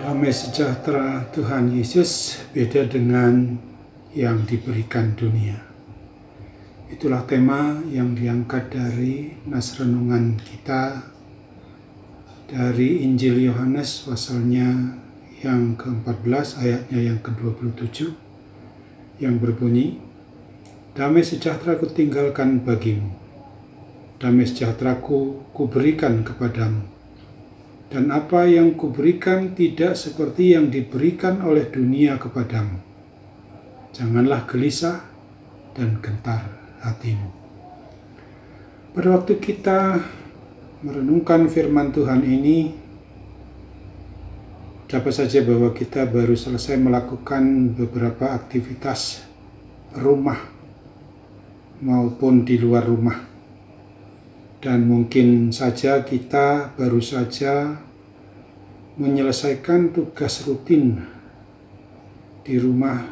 Damai sejahtera Tuhan Yesus beda dengan yang diberikan dunia. Itulah tema yang diangkat dari nas renungan kita dari Injil Yohanes pasalnya yang ke-14 ayatnya yang ke-27 yang berbunyi, "Damai sejahtera kutinggalkan bagimu, damai sejahteraku kuberikan kepadamu. Dan apa yang kuberikan tidak seperti yang diberikan oleh dunia kepadamu. Janganlah gelisah dan gentar hatimu." Pada waktu kita merenungkan firman Tuhan ini, dapat saja bahwa kita baru selesai melakukan beberapa aktivitas rumah maupun di luar rumah. Dan mungkin saja kita baru saja menyelesaikan tugas rutin di rumah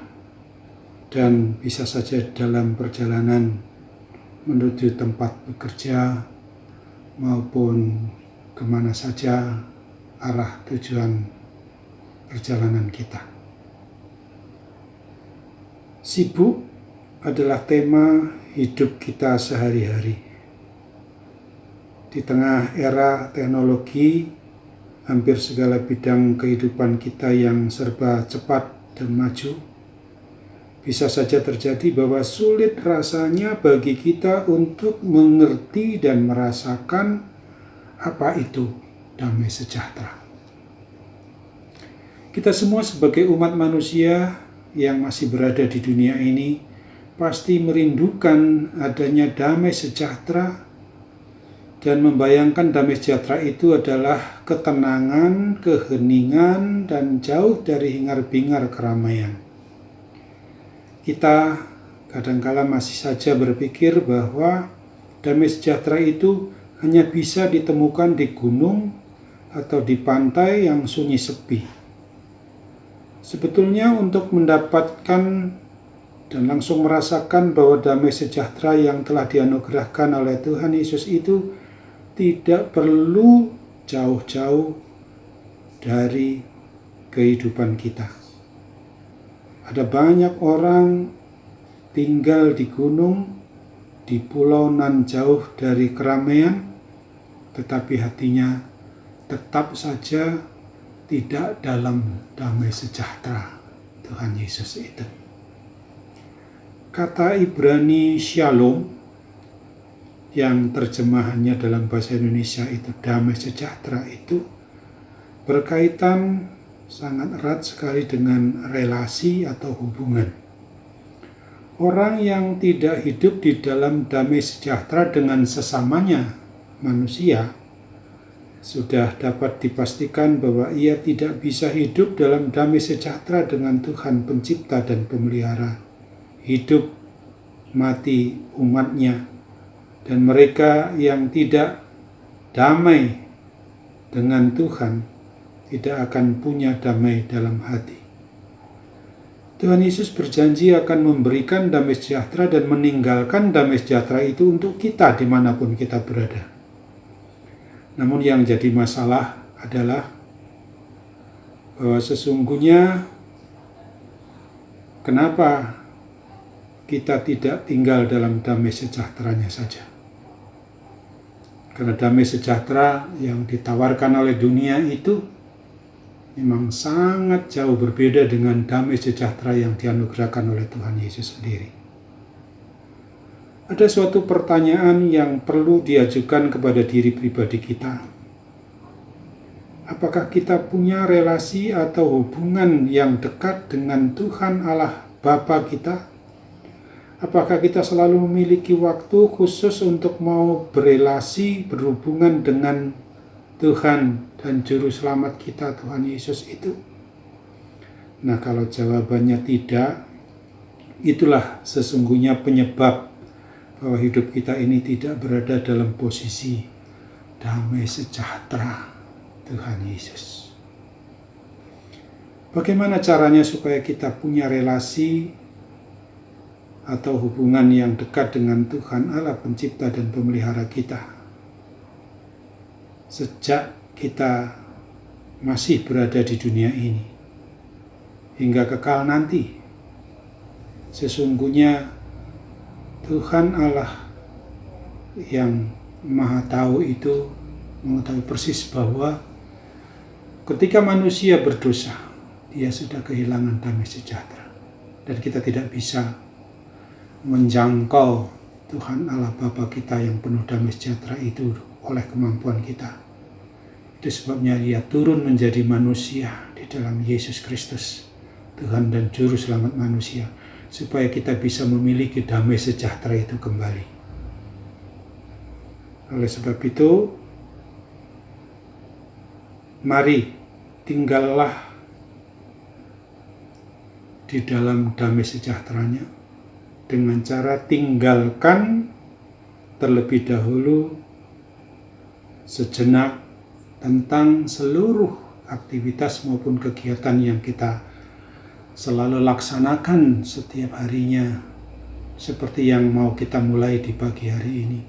dan bisa saja dalam perjalanan menuju tempat bekerja maupun kemana saja arah tujuan perjalanan kita. Sibuk adalah tema hidup kita sehari-hari. Di tengah era teknologi, hampir segala bidang kehidupan kita yang serba cepat dan maju, bisa saja terjadi bahwa sulit rasanya bagi kita untuk mengerti dan merasakan apa itu damai sejahtera. Kita semua sebagai umat manusia yang masih berada di dunia ini pasti merindukan adanya damai sejahtera dan membayangkan damai sejahtera itu adalah ketenangan, keheningan, dan jauh dari hingar-bingar keramaian. Kita kadangkala masih saja berpikir bahwa damai sejahtera itu hanya bisa ditemukan di gunung atau di pantai yang sunyi sepi. Sebetulnya untuk mendapatkan dan langsung merasakan bahwa damai sejahtera yang telah dianugerahkan oleh Tuhan Yesus itu tidak perlu jauh-jauh dari kehidupan kita. Ada banyak orang tinggal di gunung, di pulau nan jauh dari keramaian, tetapi hatinya tetap saja tidak dalam damai sejahtera Tuhan Yesus itu. Kata Ibrani Shalom yang terjemahannya dalam bahasa Indonesia itu damai sejahtera itu berkaitan sangat erat sekali dengan relasi atau hubungan. Orang yang tidak hidup di dalam damai sejahtera dengan sesamanya manusia sudah dapat dipastikan bahwa ia tidak bisa hidup dalam damai sejahtera dengan Tuhan pencipta dan pemelihara hidup mati umatnya. Dan mereka yang tidak damai dengan Tuhan tidak akan punya damai dalam hati. Tuhan Yesus berjanji akan memberikan damai sejahtera dan meninggalkan damai sejahtera itu untuk kita dimanapun kita berada. Namun yang jadi masalah adalah bahwa sesungguhnya kenapa kita tidak tinggal dalam damai sejahteranya saja. Karena damai sejahtera yang ditawarkan oleh dunia itu memang sangat jauh berbeda dengan damai sejahtera yang dianugerahkan oleh Tuhan Yesus sendiri. Ada suatu pertanyaan yang perlu diajukan kepada diri pribadi kita. Apakah kita punya relasi atau hubungan yang dekat dengan Tuhan Allah Bapa kita? Apakah kita selalu memiliki waktu khusus untuk mau berelasi, berhubungan dengan Tuhan dan Juru Selamat kita, Tuhan Yesus itu? Nah, kalau jawabannya tidak, itulah sesungguhnya penyebab bahwa hidup kita ini tidak berada dalam posisi damai sejahtera Tuhan Yesus. Bagaimana caranya supaya kita punya relasi atau hubungan yang dekat dengan Tuhan Allah pencipta dan pemelihara kita? Sejak kita masih berada di dunia ini hingga kekal nanti. Sesungguhnya Tuhan Allah yang Maha Tahu itu mengetahui persis bahwa ketika manusia berdosa, dia sudah kehilangan damai sejahtera. Dan kita tidak bisa menjangkau Tuhan Allah Bapa kita yang penuh damai sejahtera itu oleh kemampuan kita. Itu sebabnya Dia turun menjadi manusia di dalam Yesus Kristus, Tuhan dan Juru Selamat manusia, supaya kita bisa memiliki damai sejahtera itu kembali. Oleh sebab itu, mari tinggallah di dalam damai sejahteranya dengan cara tinggalkan terlebih dahulu sejenak tentang seluruh aktivitas maupun kegiatan yang kita selalu laksanakan setiap harinya, seperti yang mau kita mulai di pagi hari ini,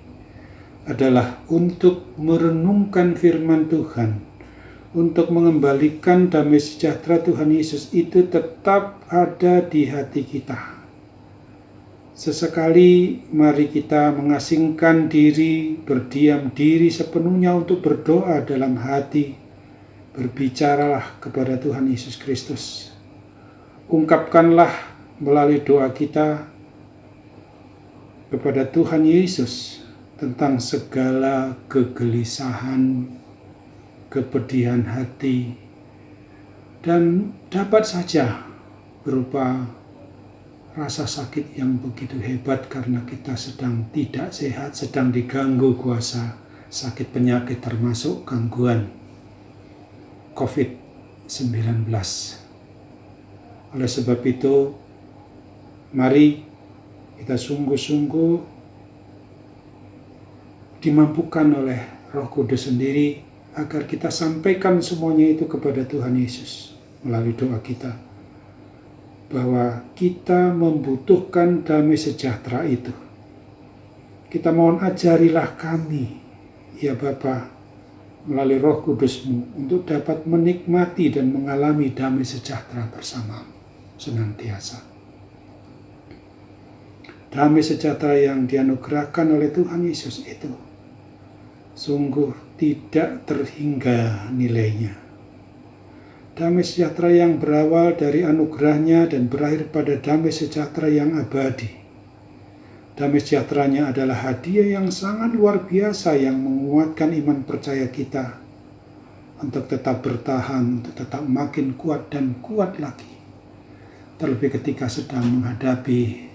adalah untuk merenungkan firman Tuhan, untuk mengembalikan damai sejahtera Tuhan Yesus itu tetap ada di hati kita. Sesekali mari kita mengasingkan diri, berdiam diri sepenuhnya untuk berdoa dalam hati. Berbicaralah kepada Tuhan Yesus Kristus. Ungkapkanlah melalui doa kita kepada Tuhan Yesus tentang segala kegelisahan, kepedihan hati, dan dapat saja berupa rasa sakit yang begitu hebat karena kita sedang tidak sehat, sedang diganggu kuasa sakit penyakit termasuk gangguan COVID-19. Oleh sebab itu, mari kita sungguh-sungguh dimampukan oleh Roh Kudus sendiri agar kita sampaikan semuanya itu kepada Tuhan Yesus melalui doa kita, bahwa kita membutuhkan damai sejahtera itu. Kita mohon ajarilah kami, ya Bapa, melalui Roh Kudus-Mu untuk dapat menikmati dan mengalami damai sejahtera bersama senantiasa. Damai sejahtera yang dianugerahkan oleh Tuhan Yesus itu sungguh tidak terhingga nilainya. Damai sejahtera yang berawal dari anugerahnya dan berakhir pada damai sejahtera yang abadi. Damai sejahteranya adalah hadiah yang sangat luar biasa yang menguatkan iman percaya kita untuk tetap bertahan, untuk tetap makin kuat dan kuat lagi. Terlebih ketika sedang menghadapi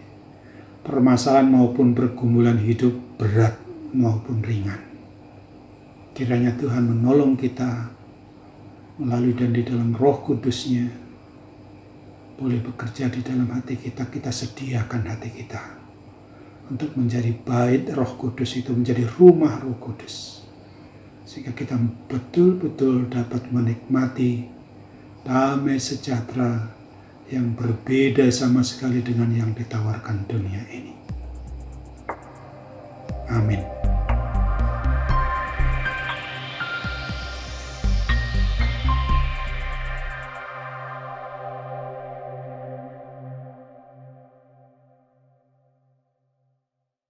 permasalahan maupun pergumulan hidup berat maupun ringan. Kiranya Tuhan menolong kita melalui dan di dalam Roh Kudus-Nya boleh bekerja di dalam hati kita. Kita sediakan hati kita untuk menjadi bait Roh Kudus itu, menjadi rumah Roh Kudus, sehingga kita betul-betul dapat menikmati damai sejahtera yang berbeda sama sekali dengan yang ditawarkan dunia ini. Amin.